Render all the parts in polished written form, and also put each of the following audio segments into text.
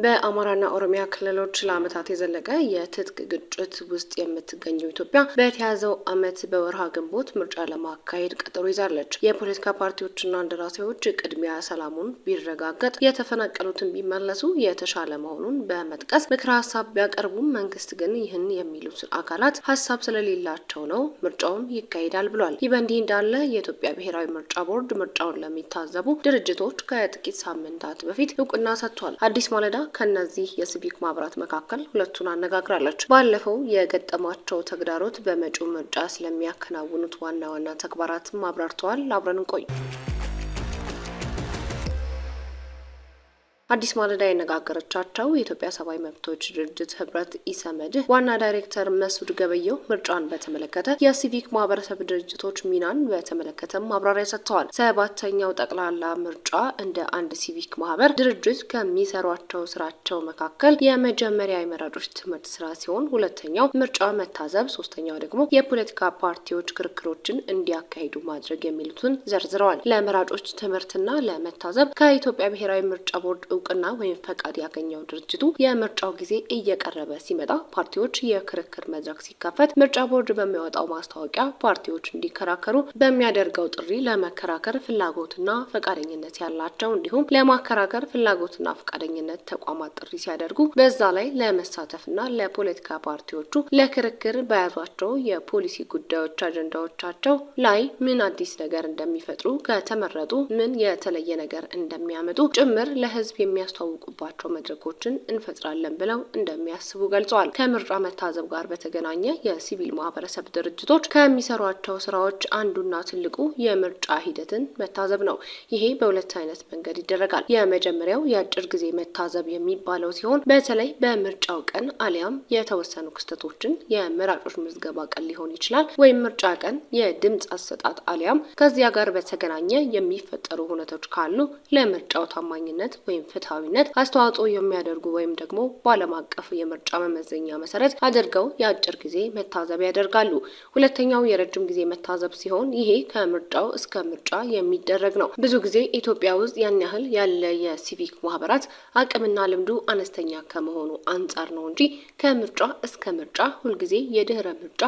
በአማራና ኦሮሚያ ክልሎች ለዓመታት የዘለቀ የትጥቅ ግጭት ውስጥ የምትገኘው ኢትዮጵያ በተያዘው ዓመት በወርሃ ግንቦት ምርጫ ለማካሄድ ቀጠሮ ይዛለች። የፖለቲካ ፓርቲዎችና እንደራሴዎች ቅድሚያ ሰላሙን ቢረጋገጥ የተፈናቀሉትን ቢመለሱ የተሻለ መሆኑን በመጥቀስ ምክረ ሀሳብ ቢያቀርቡም መንግስት ግን ይህን የሚሉት አካላት ሀሳብ ስለሌላቸው ነው ምርጫውን ይካሄዳል ብሏል። ይህ በእንዲህ እንዳለ የኢትዮጵያ ብሔራዊ ምርጫ ቦርድ ምርጫውን ለሚታዘቡ ድርጅቶች ከጥቂት ሳምንታት በፊት እውቅና ሰጥቷል። አዲስ ማለዳ ከነዚህ የሲቪክ ማህበራት መካከል ሁለቱን አነጋግራለች። ባለፈው የገጠማቸው ተግዳሮት በመጪው ምርጫ ስለሚያከናውኑት ዋና ዋና ተግባራትም አብራርተዋል። አብረን እንቆይ። አዲስ ማለዳ የነጋገረቻቸው የኢትዮጵያ ሰብአዊ መብቶች ድርጅት ህብረት ኢሰመድህ ዋና ዳይሬክተር መስዑድ ገበየሁ ምርጫን በተመለከተ የሲቪክ ማህበረሰብ ድርጅቶች ሚናን በተመለከተ ማብራሪያ ሰጥተዋል። ሰባተኛው ጠቅላላ ምርጫ እንደ አንድ ሲቪክ ማህበር ድርጅት ከሚሰሯቸው ስራቸው መካከል የመጀመሪያ የመራጮች ትምህርት ስራ ሲሆን፣ ሁለተኛው ምርጫ መታዘብ፣ ሶስተኛው ደግሞ የፖለቲካ ፓርቲዎች ክርክሮችን እንዲያካሂዱ ማድረግ የሚሉትን ዘርዝረዋል። ለመራጮች ትምህርትና ለመታዘብ ከኢትዮጵያ ብሔራዊ ምርጫ ቦርድ እውቅና ወይም ፈቃድ ያገኘው ድርጅቱ የምርጫው ጊዜ እየቀረበ ሲመጣ ፓርቲዎች የክርክር መድረክ ሲከፈት ምርጫ ቦርድ በሚያወጣው ማስታወቂያ ፓርቲዎች እንዲከራከሩ በሚያደርገው ጥሪ ለመከራከር ፍላጎትና ፈቃደኝነት ያላቸው እንዲሁም ለማከራከር ፍላጎትና ፈቃደኝነት ተቋማት ጥሪ ሲያደርጉ በዛ ላይ ለመሳተፍና ለፖለቲካ ፓርቲዎቹ ለክርክር በያዟቸው የፖሊሲ ጉዳዮች አጀንዳዎቻቸው ላይ ምን አዲስ ነገር እንደሚፈጥሩ ከተመረጡ ምን የተለየ ነገር እንደሚያመጡ ጭምር ለህዝብ የሚያስተዋውቁባቸው መድረኮችን እንፈጥራለን ብለው እንደሚያስቡ ገልጸዋል። ከምርጫ መታዘብ ጋር በተገናኘ የሲቪል ማህበረሰብ ድርጅቶች ከሚሰሯቸው ስራዎች አንዱና ትልቁ የምርጫ ሂደትን መታዘብ ነው። ይሄ በሁለት አይነት መንገድ ይደረጋል። የመጀመሪያው የአጭር ጊዜ መታዘብ የሚባለው ሲሆን በተለይ በምርጫው ቀን አሊያም የተወሰኑ ክስተቶችን የመራጮች ምዝገባ ቀን ሊሆን ይችላል ወይም ምርጫ ቀን የድምጽ አሰጣጥ አሊያም ከዚያ ጋር በተገናኘ የሚፈጠሩ ሁነቶች ካሉ ለምርጫው ታማኝነት ወይም ፍትሃዊነት አስተዋጽኦ የሚያደርጉ ወይም ደግሞ በዓለም አቀፍ የምርጫ መመዘኛ መሰረት አድርገው የአጭር ጊዜ መታዘብ ያደርጋሉ። ሁለተኛው የረጅም ጊዜ መታዘብ ሲሆን ይሄ ከምርጫው እስከ ምርጫ የሚደረግ ነው። ብዙ ጊዜ ኢትዮጵያ ውስጥ ያን ያህል ያለ የሲቪክ ማህበራት አቅምና ልምዱ አነስተኛ ከመሆኑ አንጻር ነው እንጂ ከምርጫ እስከ ምርጫ ሁልጊዜ የድህረ ምርጫ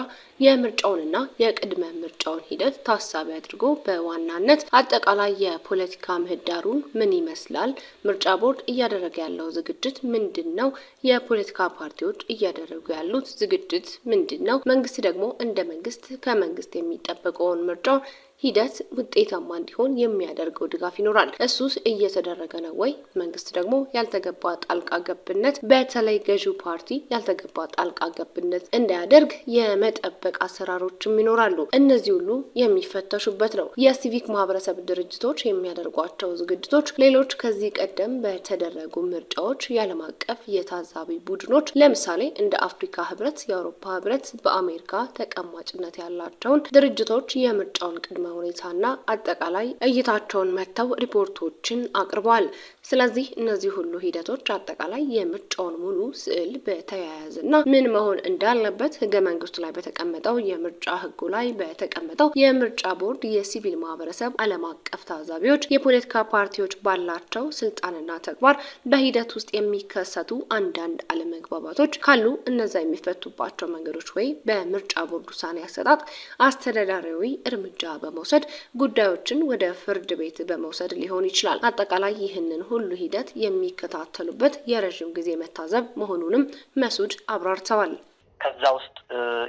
የምርጫውንና የቅድመ ምርጫውን ሂደት ታሳቢ አድርጎ በዋናነት አጠቃላይ የፖለቲካ ምህዳሩን ምን ይመስላል፣ ምርጫ ቦርድ እያደረገ ያለው ዝግጅት ምንድነው? የፖለቲካ ፓርቲዎች እያደረጉ ያሉት ዝግጅት ምንድነው? መንግስት ደግሞ እንደ መንግስት ከመንግስት የሚጠበቀውን ምርጫው ሂደት ውጤታማ እንዲሆን የሚያደርገው ድጋፍ ይኖራል። እሱስ እየተደረገ ነው ወይ? መንግስት ደግሞ ያልተገባ ጣልቃ ገብነት በተለይ ገዢው ፓርቲ ያልተገባ ጣልቃ ገብነት እንዳያደርግ የመጠበቅ አሰራሮችም ይኖራሉ። እነዚህ ሁሉ የሚፈተሹበት ነው። የሲቪክ ማህበረሰብ ድርጅቶች የሚያደርጓቸው ዝግጅቶች ሌሎች ከዚህ ቀደም በተደረጉ ምርጫዎች የዓለም አቀፍ የታዛቢ ቡድኖች ለምሳሌ እንደ አፍሪካ ህብረት፣ የአውሮፓ ህብረት፣ በአሜሪካ ተቀማጭነት ያላቸውን ድርጅቶች የምርጫውን ቅድመ ሁኔታና አጠቃላይ እይታቸውን መተው ሪፖርቶችን አቅርበዋል። ስለዚህ እነዚህ ሁሉ ሂደቶች አጠቃላይ የምርጫውን ሙሉ ስዕል በተያያዘና ምን መሆን እንዳለበት ህገ መንግስቱ ላይ በተቀመጠው የምርጫ ህጉ ላይ በተቀመጠው የምርጫ ቦርድ የሲቪል ማህበረሰብ ዓለም አቀፍ ታዛቢዎች የፖለቲካ ፓርቲዎች ባላቸው ስልጣንና ተግባር በሂደት ውስጥ የሚከሰቱ አንዳንድ አለመግባባቶች ካሉ እነዛ የሚፈቱባቸው መንገዶች ወይ በምርጫ ቦርድ ውሳኔ አሰጣጥ አስተዳዳሪያዊ እርምጃ በመውሰድ ጉዳዮችን ወደ ፍርድ ቤት በመውሰድ ሊሆን ይችላል። አጠቃላይ ይህንን ሁሉ ሂደት የሚከታተሉበት የረዥም ጊዜ መታዘብ መሆኑንም መስዑድ አብራርተዋል። ከዛ ውስጥ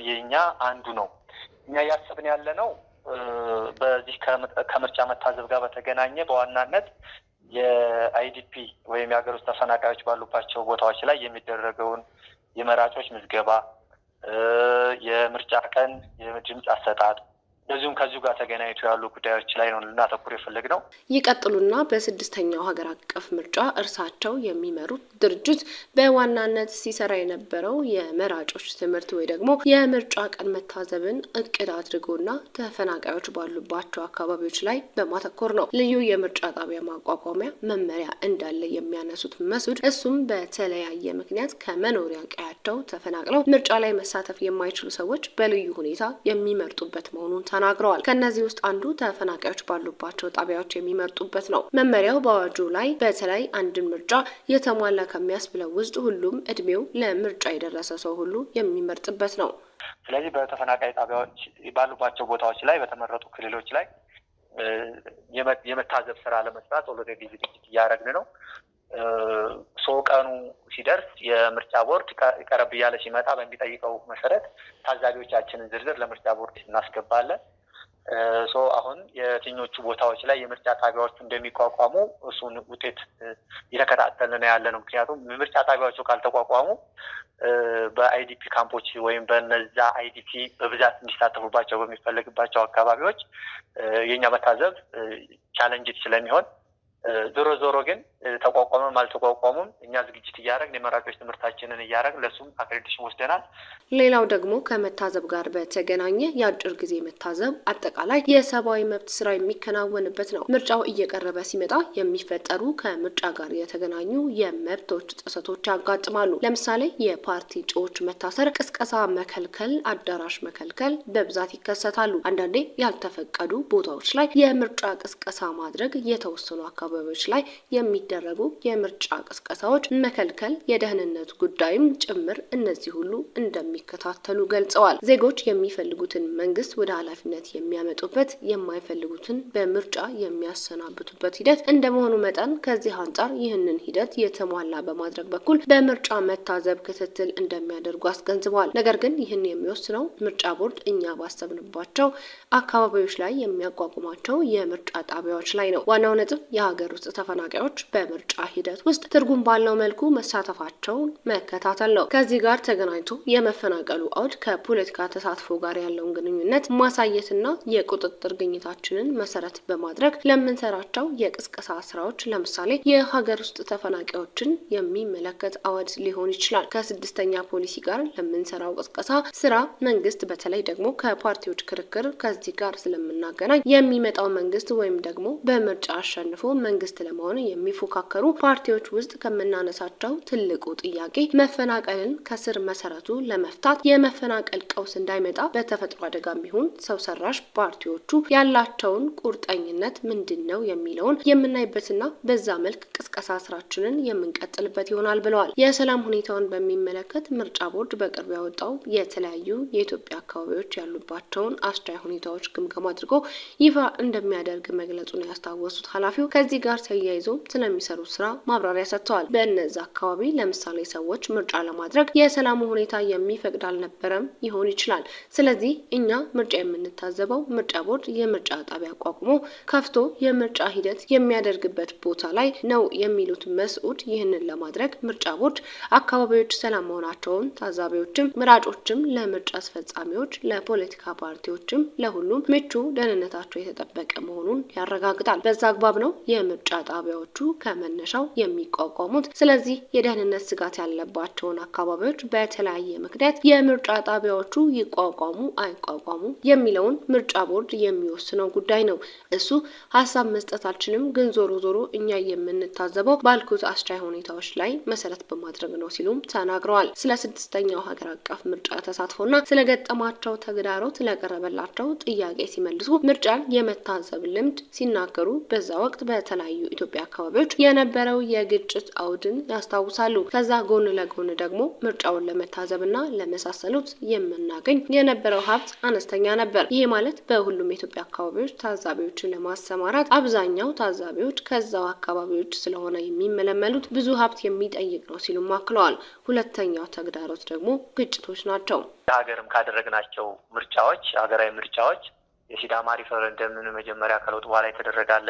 የኛ አንዱ ነው። እኛ ያሰብን ያለ ነው በዚህ ከምርጫ መታዘብ ጋር በተገናኘ በዋናነት የአይዲፒ ወይም የሀገር ውስጥ ተፈናቃዮች ባሉባቸው ቦታዎች ላይ የሚደረገውን የመራጮች ምዝገባ፣ የምርጫ ቀን የድምጽ አሰጣጥ እንደዚሁም ከዚሁ ጋር ተገናኝቶ ያሉ ጉዳዮች ላይ ነው ልናተኩር የፈለግነው። ይቀጥሉና በስድስተኛው ሀገር አቀፍ ምርጫ እርሳቸው የሚመሩት ድርጅት በዋናነት ሲሰራ የነበረው የመራጮች ትምህርት ወይ ደግሞ የምርጫ ቀን መታዘብን እቅድ አድርጎና ተፈናቃዮች ባሉባቸው አካባቢዎች ላይ በማተኮር ነው። ልዩ የምርጫ ጣቢያ ማቋቋሚያ መመሪያ እንዳለ የሚያነሱት መስዑድ እሱም በተለያየ ምክንያት ከመኖሪያ ቀያቸው ተፈናቅለው ምርጫ ላይ መሳተፍ የማይችሉ ሰዎች በልዩ ሁኔታ የሚመርጡበት መሆኑን ተናግረዋል። ከነዚህ ውስጥ አንዱ ተፈናቃዮች ባሉባቸው ጣቢያዎች የሚመርጡበት ነው። መመሪያው በአዋጁ ላይ በተለይ አንድን ምርጫ የተሟላ ከሚያስብለው ውስጥ ሁሉም እድሜው ለምርጫ የደረሰ ሰው ሁሉ የሚመርጥበት ነው። ስለዚህ በተፈናቃይ ጣቢያዎች ባሉባቸው ቦታዎች ላይ በተመረጡ ክልሎች ላይ የመታዘብ ስራ ለመስራት ኦልሬዲ ዝግጅት እያደረግን ነው። ቀኑ ሲደርስ የምርጫ ቦርድ ቀረብ እያለ ሲመጣ በሚጠይቀው መሰረት ታዛቢዎቻችንን ዝርዝር ለምርጫ ቦርድ እናስገባለን። አሁን የትኞቹ ቦታዎች ላይ የምርጫ ጣቢያዎቹ እንደሚቋቋሙ እሱን ውጤት እየተከታተልን ያለ ነው። ምክንያቱም ምርጫ ጣቢያዎቹ ካልተቋቋሙ በአይዲፒ ካምፖች ወይም በነዛ አይዲፒ በብዛት እንዲሳተፉባቸው በሚፈለግባቸው አካባቢዎች የኛ መታዘብ ቻሌንጅ ስለሚሆን ዞሮ ግን ተቋቋመም አልተቋቋሙም እኛ ዝግጅት እያደረግን የመራጮች ትምህርታችንን እያደረግን ለሱም አክሬዲቴሽን ወስደናል። ሌላው ደግሞ ከመታዘብ ጋር በተገናኘ የአጭር ጊዜ መታዘብ አጠቃላይ የሰብአዊ መብት ስራ የሚከናወንበት ነው። ምርጫው እየቀረበ ሲመጣ የሚፈጠሩ ከምርጫ ጋር የተገናኙ የመብቶች ጥሰቶች ያጋጥማሉ። ለምሳሌ የፓርቲ እጩዎች መታሰር፣ ቅስቀሳ መከልከል፣ አዳራሽ መከልከል በብዛት ይከሰታሉ። አንዳንዴ ያልተፈቀዱ ቦታዎች ላይ የምርጫ ቅስቀሳ ማድረግ፣ የተወሰኑ አካባቢዎች ላይ የሚደረጉ የምርጫ ቅስቀሳዎች መከልከል፣ የደህንነት ጉዳይም ጭምር እነዚህ ሁሉ እንደሚከታተሉ ገልጸዋል። ዜጎች የሚፈልጉትን መንግስት ወደ ኃላፊነት የሚያመጡበት፣ የማይፈልጉትን በምርጫ የሚያሰናብቱበት ሂደት እንደመሆኑ መጠን ከዚህ አንጻር ይህንን ሂደት የተሟላ በማድረግ በኩል በምርጫ መታዘብ ክትትል እንደሚያደርጉ አስገንዝበዋል። ነገር ግን ይህን የሚወስነው ምርጫ ቦርድ እኛ ባሰብንባቸው አካባቢዎች ላይ የሚያቋቁማቸው የምርጫ ጣቢያዎች ላይ ነው። ዋናው ነጥብ የሀገር ውስጥ ተፈናቃዮች በምርጫ ሂደት ውስጥ ትርጉም ባለው መልኩ መሳተፋቸውን መከታተል ነው። ከዚህ ጋር ተገናኝቶ የመፈናቀሉ አውድ ከፖለቲካ ተሳትፎ ጋር ያለውን ግንኙነት ማሳየትና የቁጥጥር ግኝታችንን መሰረት በማድረግ ለምንሰራቸው የቅስቀሳ ስራዎች ለምሳሌ የሀገር ውስጥ ተፈናቃዮችን የሚመለከት አዋጅ ሊሆን ይችላል። ከስድስተኛ ፖሊሲ ጋር ለምንሰራው ቅስቀሳ ስራ መንግስት በተለይ ደግሞ ከፓርቲዎች ክርክር ከዚህ ጋር ስለምናገናኝ የሚመጣው መንግስት ወይም ደግሞ በምርጫ አሸንፎ መንግስት ለመሆን የሚፎካከሩ ፓርቲዎች ውስጥ ከምናነሳቸው ትልቁ ጥያቄ መፈናቀልን ከስር መሰረቱ ለመፍታት የመፈናቀል ቀውስ እንዳይመጣ በተፈጥሮ አደጋም ቢሆን ሰው ሰራሽ ፓርቲዎቹ ያላቸውን ቁርጠኝነት ምንድነው የሚለውን የምናይበትና በዛ መልክ ቅስቀሳ ስራችንን የምንቀጥልበት ይሆናል ብለዋል። የሰላም ሁኔታውን በሚመለከት ምርጫ ቦርድ በቅርብ ያወጣው የተለያዩ የኢትዮጵያ አካባቢዎች ያሉባቸውን አስቻይ ሁኔታዎች ግምገማ አድርጎ ይፋ እንደሚያደርግ መግለጹን ያስታወሱት ኃላፊው ከዚህ ጋር ተያይዞ ስለሚሰሩት ስራ ማብራሪያ ሰጥተዋል። በእነዚህ አካባቢ ለምሳሌ ሰዎች ምርጫ ለማድረግ የሰላሙ ሁኔታ የሚፈቅድ አልነበረም ይሆን ይችላል። ስለዚህ እኛ ምርጫ የምንታዘበው ምርጫ ቦርድ የምርጫ ጣቢያ አቋቁሞ ከፍቶ የምርጫ ሂደት የሚያደርግበት ቦታ ላይ ነው የሚሉት መስዑድ፣ ይህንን ለማድረግ ምርጫ ቦርድ አካባቢዎች ሰላም መሆናቸውን ታዛቢዎችም መራጮችም ለምርጫ አስፈጻሚዎች ለፖለቲካ ፓርቲዎችም ለሁሉም ምቹ ደህንነታቸው የተጠበቀ መሆኑን ያረጋግጣል። በዛ አግባብ ነው የምርጫ ጣቢያዎቹ ከመነሻው የሚቋቋሙት። ስለዚህ የደህንነት ስጋት ያለባቸውን አካባቢዎች በተለያየ ምክንያት የምርጫ ጣቢያዎቹ ይቋቋሙ አይቋቋሙ የሚለውን ምርጫ ቦርድ የሚወስነው ጉዳይ ነው። እሱ ሀሳብ መስጠት አልችልም፣ ግን ዞሮ እኛ የምንታዘበው ባልኩት አስቻይ ሁኔታዎች ላይ መሰረት በማድረግ ነው ሲሉም ተናግረዋል። ስለ ስድስተኛው ሀገር አቀፍ ምርጫ ተሳትፎና ስለገጠማቸው ተግዳሮት ለቀረበላቸው ጥያቄ ሲመልሱ ምርጫን የመታዘብ ልምድ ሲናገሩ በዛ ወቅት በተለያዩ ኢትዮጵያ አካባቢዎች የነበረው የግጭት አውድን ያስታውሳሉ። ከዛ ጎን ለጎን ደግሞ ምርጫውን ለመታዘብና ለመሳሰሉት የምናገኝ የነበረው ሀብት አነስተኛ ነበር። ይሄ ማለት በሁሉም የኢትዮጵያ አካባቢዎች ታዛቢዎችን ለማሰማራት አብዛኛው ታዛቢዎች ከዛው አካባቢዎች ስለሆነ የሚመለመሉት ብዙ ሀብት የሚጠይቅ ነው ሲሉም አክለዋል። ሁለተኛው ተግዳሮት ደግሞ ግጭቶች ናቸው። ሀገርም ካደረግናቸው ምርጫዎች ሀገራዊ ምርጫዎች የሲዳማ ሪፈረንደምን መጀመሪያ ከለውጥ በኋላ የተደረጋለ፣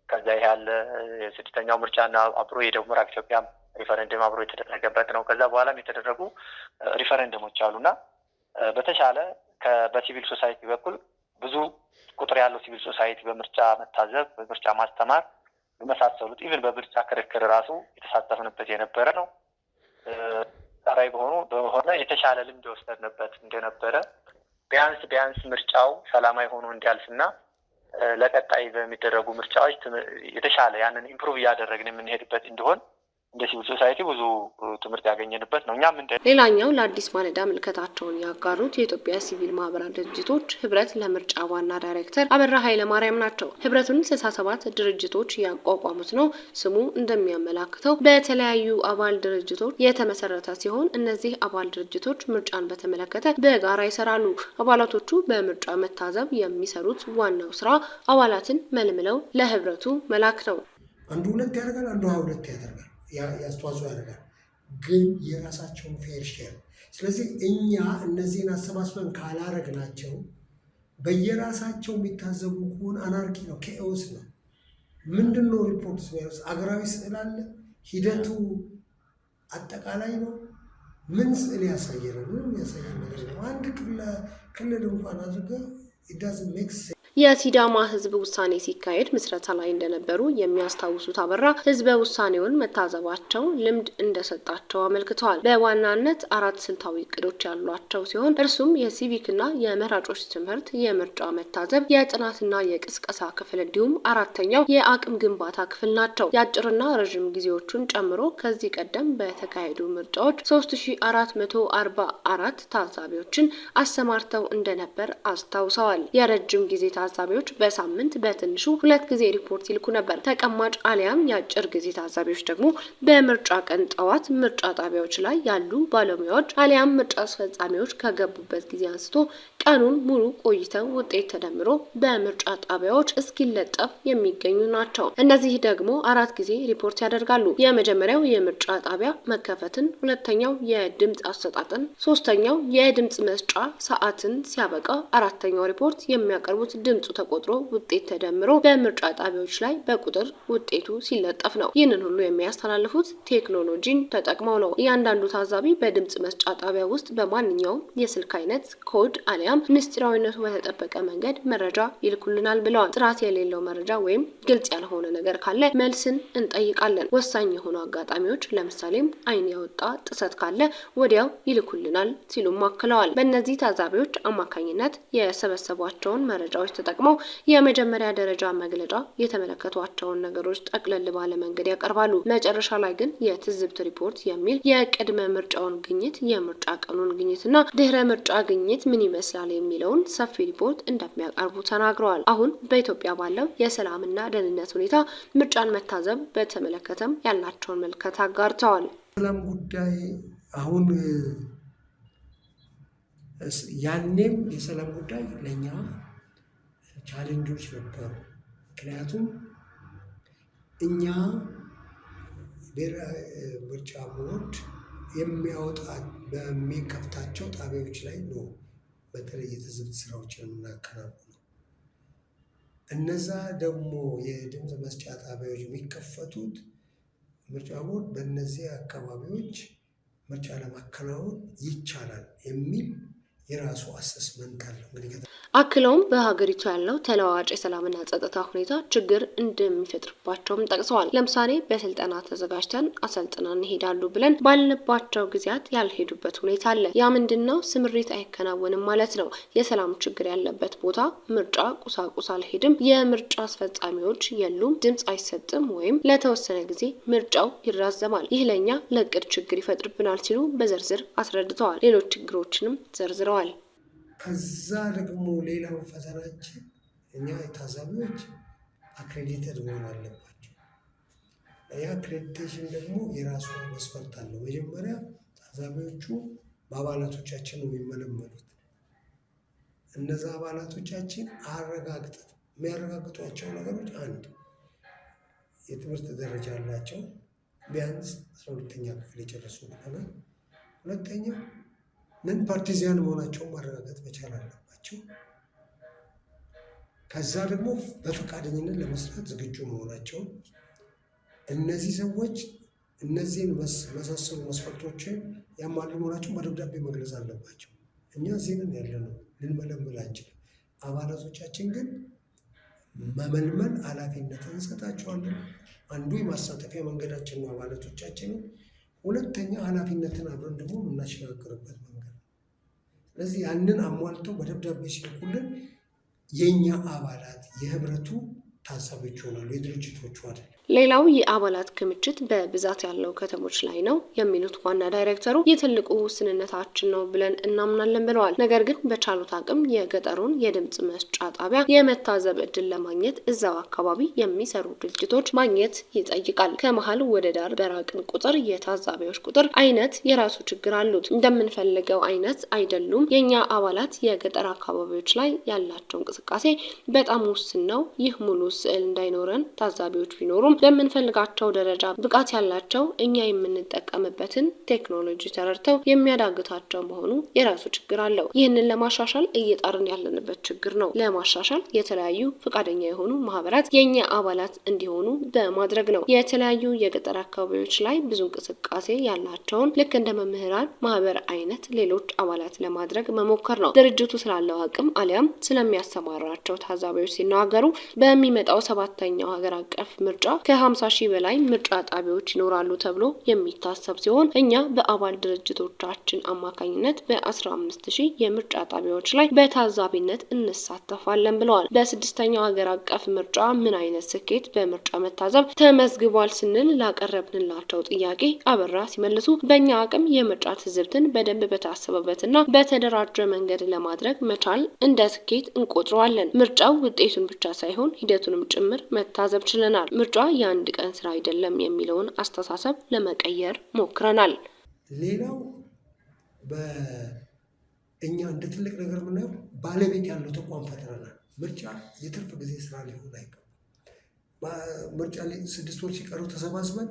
ከዛ ያለ የስድስተኛው ምርጫና አብሮ የደቡብ ምዕራብ ኢትዮጵያ ሪፈረንደም አብሮ የተደረገበት ነው። ከዛ በኋላም የተደረጉ ሪፈረንደሞች አሉና በተሻለ በሲቪል ሶሳይቲ በኩል ብዙ ቁጥር ያለው ሲቪል ሶሳይቲ በምርጫ መታዘብ፣ በምርጫ ማስተማር በመሳሰሉት ኢቭን በምርጫ ክርክር ራሱ የተሳተፍንበት የነበረ ነው። ጠራይ በሆነ የተሻለ ልምድ የወሰድንበት እንደነበረ ቢያንስ ምርጫው ሰላማዊ ሆኖ እንዲያልፍና ለቀጣይ በሚደረጉ ምርጫዎች የተሻለ ያንን ኢምፕሩቭ እያደረግን የምንሄድበት እንዲሆን እንደ ሲቪል ሶሳይቲ ብዙ ትምህርት ያገኘንበት ነው። እኛም ሌላኛው ለአዲስ ማለዳ ምልከታቸውን ያጋሩት የኢትዮጵያ ሲቪል ማህበራት ድርጅቶች ህብረት ለምርጫ ዋና ዳይሬክተር አበራ ኃይለማርያም ናቸው። ህብረቱን 67 ድርጅቶች ያቋቋሙት ነው። ስሙ እንደሚያመላክተው በተለያዩ አባል ድርጅቶች የተመሰረተ ሲሆን እነዚህ አባል ድርጅቶች ምርጫን በተመለከተ በጋራ ይሰራሉ። አባላቶቹ በምርጫ መታዘብ የሚሰሩት ዋናው ስራ አባላትን መልምለው ለህብረቱ መላክ ነው። አንዱ 2 ያደርጋል፣ አንዱ 22 ያደርጋል፣ ያስተዋጽኦ ያደርጋል፣ ግን የራሳቸውን ፌር ሼር። ስለዚህ እኛ እነዚህን አሰባስበን ካላረግናቸው በየራሳቸው የሚታዘቡ ከሆነ አናርኪ ነው፣ ኬኦስ ነው። ምንድን ነው ሪፖርት ሲያዩስ አገራዊ ስዕል አለ፣ ሂደቱ አጠቃላይ ነው። ምን ስዕል ያሳየናል? ምንም ያሳየን ነገር ነው። አንድ ክልል እንኳን አድርገ ኢዳዝ ሜክስ የሲዳማ ህዝብ ውሳኔ ሲካሄድ ምስረታ ላይ እንደነበሩ የሚያስታውሱት አበራ ህዝበ ውሳኔውን መታዘባቸው ልምድ እንደሰጣቸው አመልክተዋል። በዋናነት 4 ስልታዊ እቅዶች ያሏቸው ሲሆን እርሱም የሲቪክና የመራጮች ትምህርት፣ የምርጫ መታዘብ፣ የጥናትና የቅስቀሳ ክፍል እንዲሁም 4ኛው የአቅም ግንባታ ክፍል ናቸው። የአጭርና ረዥም ጊዜዎቹን ጨምሮ ከዚህ ቀደም በተካሄዱ ምርጫዎች 3444 ታዛቢዎችን አሰማርተው እንደነበር አስታውሰዋል። የረጅም ጊዜ ታዛቢዎች በሳምንት በትንሹ 2 ጊዜ ሪፖርት ይልኩ ነበር። ተቀማጭ አሊያም የአጭር ጊዜ ታዛቢዎች ደግሞ በምርጫ ቀን ጠዋት ምርጫ ጣቢያዎች ላይ ያሉ ባለሙያዎች አሊያም ምርጫ አስፈጻሚዎች ከገቡበት ጊዜ አንስቶ ቀኑን ሙሉ ቆይተው ውጤት ተደምሮ በምርጫ ጣቢያዎች እስኪለጠፍ የሚገኙ ናቸው። እነዚህ ደግሞ 4 ጊዜ ሪፖርት ያደርጋሉ። የመጀመሪያው የምርጫ ጣቢያ መከፈትን፣ ሁለተኛው የድምጽ አሰጣጥን፣ ሶስተኛው የድምጽ መስጫ ሰዓትን ሲያበቃ፣ 4ኛው ሪፖርት የሚያቀርቡት ድምጹ ተቆጥሮ ውጤት ተደምሮ በምርጫ ጣቢያዎች ላይ በቁጥር ውጤቱ ሲለጠፍ ነው። ይህንን ሁሉ የሚያስተላልፉት ቴክኖሎጂን ተጠቅመው ነው። እያንዳንዱ ታዛቢ በድምጽ መስጫ ጣቢያ ውስጥ በማንኛውም የስልክ አይነት ኮድ አሊያም ምስጢራዊነቱ በተጠበቀ መንገድ መረጃ ይልኩልናል ብለዋል። ጥራት የሌለው መረጃ ወይም ግልጽ ያልሆነ ነገር ካለ መልስን እንጠይቃለን። ወሳኝ የሆኑ አጋጣሚዎች ለምሳሌም ዓይን ያወጣ ጥሰት ካለ ወዲያው ይልኩልናል ሲሉም አክለዋል። በእነዚህ ታዛቢዎች አማካኝነት የሰበሰቧቸውን መረጃዎች ተጠቅመው የመጀመሪያ ደረጃ መግለጫ የተመለከቷቸውን ነገሮች ጠቅለል ባለ መንገድ ያቀርባሉ። መጨረሻ ላይ ግን የትዝብት ሪፖርት የሚል የቅድመ ምርጫውን ግኝት፣ የምርጫ ቀኑን ግኝትና ድህረ ምርጫ ግኝት ምን ይመስላል የሚለውን ሰፊ ሪፖርት እንደሚያቀርቡ ተናግረዋል። አሁን በኢትዮጵያ ባለው የሰላምና ደህንነት ሁኔታ ምርጫን መታዘብ በተመለከተም ያላቸውን መልከታ አጋርተዋል። ሰላም ጉዳይ አሁን ያኔም የሰላም ጉዳይ ለኛ ቻሌንጆች ነበሩ። ምክንያቱም እኛ ብሔራዊ ምርጫ ቦርድ የሚያወጣ በሚከፍታቸው ጣቢያዎች ላይ ነው በተለይ የትዝብት ስራዎችን የምናከናውነው። እነዛ ደግሞ የድምፅ መስጫ ጣቢያዎች የሚከፈቱት ምርጫ ቦርድ በእነዚህ አካባቢዎች ምርጫ ለማከናወን ይቻላል የሚል የራሱ አሰስመንት አለው። እንግዲህ አክለውም በሀገሪቱ ያለው ተለዋዋጭ የሰላምና ጸጥታ ሁኔታ ችግር እንደሚፈጥርባቸውም ጠቅሰዋል። ለምሳሌ በስልጠና ተዘጋጅተን አሰልጥነን እንሄዳሉ ብለን ባልንባቸው ጊዜያት ያልሄዱበት ሁኔታ አለ። ያ ምንድነው? ስምሪት አይከናወንም ማለት ነው። የሰላም ችግር ያለበት ቦታ ምርጫ ቁሳቁስ አልሄድም፣ የምርጫ አስፈጻሚዎች የሉም፣ ድምጽ አይሰጥም ወይም ለተወሰነ ጊዜ ምርጫው ይራዘማል። ይህ ለኛ ለእቅድ ችግር ይፈጥርብናል ሲሉ በዝርዝር አስረድተዋል። ሌሎች ችግሮችንም ዘርዝረዋል። ከዛ ደግሞ ሌላው ፈተናችን እኛ ታዛቢዎች አክሬዲተድ መሆን አለባቸው። የአክሬዲቴሽን ደግሞ የራሱ መስፈርት አለው። መጀመሪያ ታዛቢዎቹ በአባላቶቻችን ነው የሚመለመሉት። እነዛ አባላቶቻችን የሚያረጋግጧቸው ነገሮች አንድ የትምህርት ደረጃ አላቸው፣ ቢያንስ 12ኛ ክፍል የጨረሱ ብለናል። ሁለተኛ ምን ፓርቲዚያን መሆናቸውን ማረጋገጥ መቻል አለባቸው። ከዛ ደግሞ በፈቃደኝነት ለመስራት ዝግጁ መሆናቸውን፣ እነዚህ ሰዎች እነዚህን መሳሰሉ መስፈርቶችን ያሟሉ መሆናቸውን በደብዳቤ መግለጽ አለባቸው። እኛ እዚህ ነን ያለነው፣ ልንመለምል አንችልም። አባላቶቻችን ግን መመልመል ኃላፊነትን እንሰጣቸዋለን። አንዱ የማሳተፊያ መንገዳችን ነው አባላቶቻችንን። ሁለተኛ ኃላፊነትን አብረን ደግሞ የምናሸጋግርበት መንገድ። ስለዚህ ያንን አሟልተው በደብዳቤ ሲልኩልን የኛ አባላት የህብረቱ ታዛቢዎች ይሆናሉ፣ የድርጅቶቹ አይደል። ሌላው የአባላት ክምችት በብዛት ያለው ከተሞች ላይ ነው የሚሉት ዋና ዳይሬክተሩ የትልቁ ውስንነታችን ነው ብለን እናምናለን ብለዋል። ነገር ግን በቻሉት አቅም የገጠሩን የድምጽ መስጫ ጣቢያ የመታዘብ እድል ለማግኘት እዛው አካባቢ የሚሰሩ ድርጅቶች ማግኘት ይጠይቃል። ከመሀል ወደ ዳር በራቅን ቁጥር የታዛቢዎች ቁጥር አይነት የራሱ ችግር አሉት። እንደምንፈልገው አይነት አይደሉም። የኛ አባላት የገጠር አካባቢዎች ላይ ያላቸው እንቅስቃሴ በጣም ውስን ነው። ይህ ሙሉ ስዕል እንዳይኖረን ታዛቢዎች ቢኖሩም በምንፈልጋቸው ደረጃ ብቃት ያላቸው እኛ የምንጠቀምበትን ቴክኖሎጂ ተረድተው የሚያዳግታቸው መሆኑ የራሱ ችግር አለው። ይህንን ለማሻሻል እየጣርን ያለንበት ችግር ነው። ለማሻሻል የተለያዩ ፈቃደኛ የሆኑ ማህበራት የኛ አባላት እንዲሆኑ በማድረግ ነው። የተለያዩ የገጠር አካባቢዎች ላይ ብዙ እንቅስቃሴ ያላቸውን ልክ እንደ መምህራን ማህበር አይነት ሌሎች አባላት ለማድረግ መሞከር ነው። ድርጅቱ ስላለው አቅም አሊያም ስለሚያሰማራቸው ታዛቢዎች ሲናገሩ በሚመጣው 7ኛው ሀገር አቀፍ ምርጫ ከ50 ሺህ በላይ ምርጫ ጣቢያዎች ይኖራሉ ተብሎ የሚታሰብ ሲሆን እኛ በአባል ድርጅቶቻችን አማካኝነት በ15 ሺህ የምርጫ ጣቢያዎች ላይ በታዛቢነት እንሳተፋለን ብለዋል። በ6ኛው ሀገር አቀፍ ምርጫ ምን አይነት ስኬት በምርጫ መታዘብ ተመዝግቧል ስንል ላቀረብንላቸው ጥያቄ አበራ ሲመልሱ በእኛ አቅም የምርጫ ትዝብትን በደንብ በታሰበበትና በተደራጀ መንገድ ለማድረግ መቻል እንደ ስኬት እንቆጥረዋለን። ምርጫው ውጤቱን ብቻ ሳይሆን ሂደቱንም ጭምር መታዘብ ችለናል። ምርጫ የአንድ ቀን ስራ አይደለም የሚለውን አስተሳሰብ ለመቀየር ሞክረናል። ሌላው በእኛ እንደ ትልቅ ነገር ምናየው ባለቤት ያለው ተቋም ፈጥረናል። ምርጫ የትርፍ ጊዜ ስራ ሊሆን አይገባም። ምርጫ 6 ወር ሲቀረው ተሰባስበን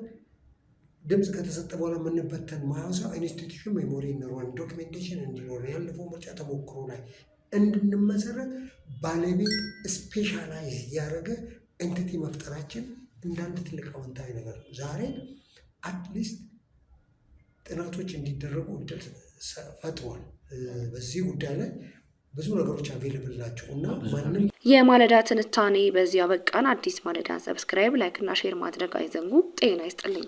ድምጽ ከተሰጠ በኋላ የምንበተን ማያውሳ ኢንስቲትዩሽን ሜሞሪ እንኖረን ዶክሜንቴሽን እንዲኖር ያለፈው ምርጫ ተሞክሮ ላይ እንድንመሰረት ባለቤት ስፔሻላይዝ ያደረገ ኤንቲቲ መፍጠራችን እንዳንድ ትልቅ አዎንታዊ ነገር ነው። ዛሬ አትሊስት ጥናቶች እንዲደረጉ እድል ፈጥሯል። በዚህ ጉዳይ ላይ ብዙ ነገሮች አቬለብል ናቸው እና ማንም የማለዳ ትንታኔ በዚህ አበቃን። አዲስ ማለዳ ሰብስክራይብ፣ ላይክ እና ሼር ማድረግ አይዘንጉ። ጤና ይስጥልኝ።